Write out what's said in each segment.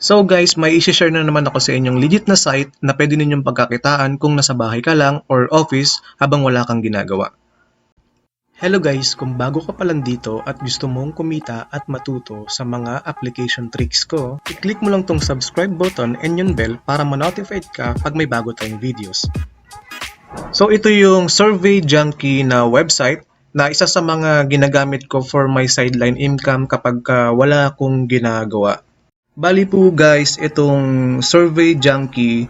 So guys, may isi-share na naman ako sa inyong legit na site na pwede ninyong pagkakitaan kung nasa bahay ka lang or office habang wala kang ginagawa. Hello guys, kung bago ka pa lang dito at gusto mong kumita at matuto sa mga application tricks ko, i-click mo lang tong subscribe button and yung bell para ma-notified ka pag may bago tayong videos. So ito yung Survey Junkie na website na isa sa mga ginagamit ko for my sideline income kapag wala akong ginagawa. Bali po guys, itong Survey Junkie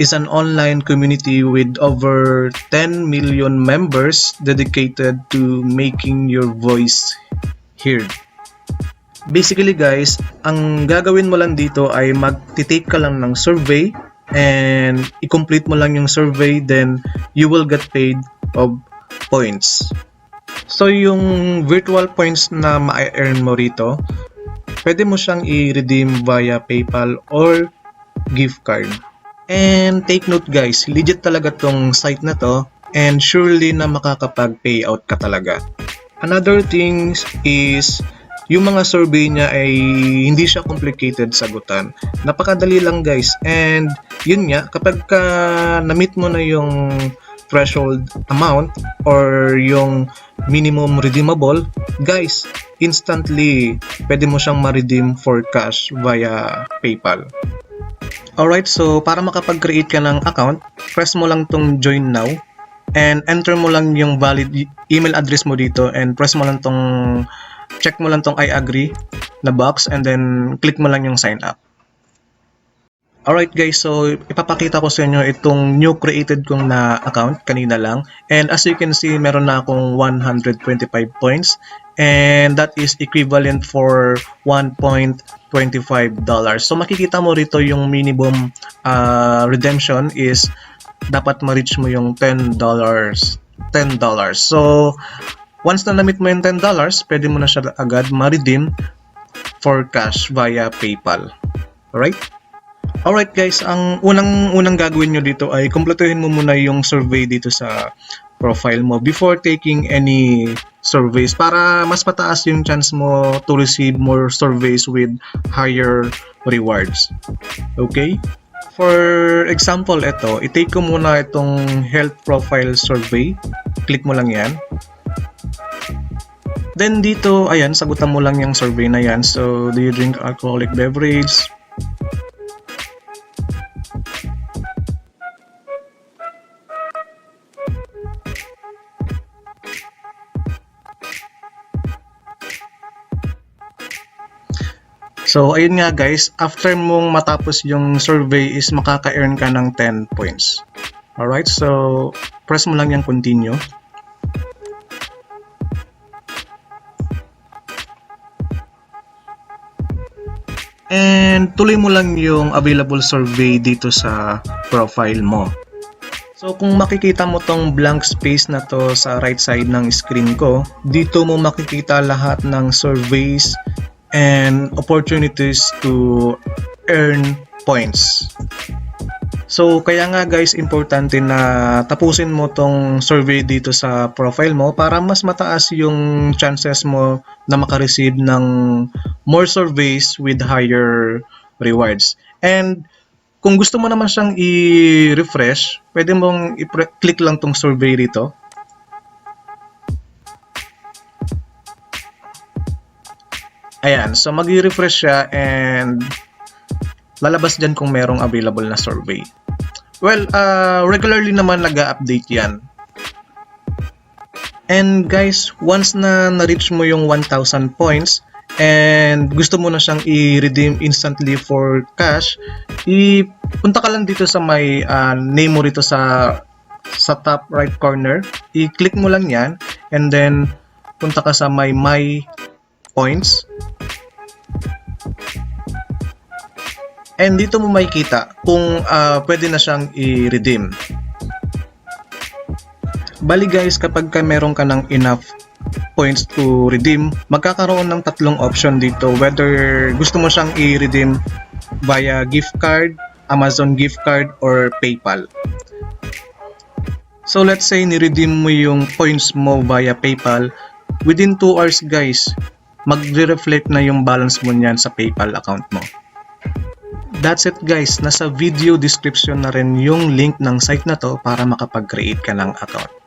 is an online community with over 10 million members dedicated to making your voice heard. Basically guys, ang gagawin mo lang dito ay mag-take ka lang ng survey and i-complete mo lang yung survey, then you will get paid of points. So yung virtual points na ma-earn mo rito, pwede mo siyang i-redeem via PayPal or gift card. And take note guys, legit talaga tong site na to and surely na makakapag-payout ka talaga. Another thing is, yung mga survey niya ay hindi siya complicated sagutan. Napakadali lang guys, and yun nga, kapag na-meet mo na yung threshold amount or yung minimum redeemable, guys, instantly pwede mo siyang ma-redeem for cash via PayPal. Alright, so para makapag-create ka ng account, press mo lang tong join now and enter mo lang yung valid email address mo dito and press mo lang tong check mo lang tong I agree na box and then click mo lang yung sign up. Alright guys, so ipapakita ko sa inyo itong new created kong na account kanina lang, and as you can see meron na akong 125 points and that is equivalent for $1.25. So makikita mo rito yung minimum redemption is dapat ma-reach mo yung $10. So once na na-meet mo yung $10, pwede mo na siya agad ma-redeem for cash via PayPal. Alright? Alright guys, ang unang gagawin nyo dito ay kumpletuhin mo muna yung survey dito sa profile mo before taking any surveys para mas pataas yung chance mo to receive more surveys with higher rewards. Okay? For example, ito, i-take ko muna itong health profile survey. Click mo lang yan. Then dito, ayan, sagutan mo lang yung survey na yan. So, do you drink alcoholic beverage? So, ayun nga guys, after mong matapos yung survey is makaka-earn ka ng 10 points. Alright, so press mo lang yung continue. And tuloy mo lang yung available survey dito sa profile mo. So kung makikita mo tong blank space na to sa right side ng screen ko, dito mo makikita lahat ng surveys and opportunities to earn points. So kaya nga guys, importante na tapusin mo tong survey dito sa profile mo para mas mataas yung chances mo na makareceive ng more surveys with higher rewards. And kung gusto mo naman siyang i-refresh, pwede mong i-click lang tong survey rito. Ayan, so mag-refresh siya and lalabas dyan kung merong available na survey. Well, regularly naman nag-update yan. And guys, once na na-reach mo yung 1,000 points and gusto mo na siyang i-redeem instantly for cash, punta ka lang dito sa may name mo rito sa top right corner. I-click mo lang yan and then punta ka sa my points. And dito mo makikita kung pwede na siyang i-redeem. Bali guys, kapag meron ka ng enough points to redeem, magkakaroon ng tatlong option dito whether gusto mo siyang i-redeem via gift card, Amazon gift card, or PayPal. So let's say ni-redeem mo yung points mo via PayPal, within 2 hours guys, magre-reflect na yung balance mo niyan sa PayPal account mo. That's it guys, nasa video description na rin yung link ng site na to para makapag-create ka ng account.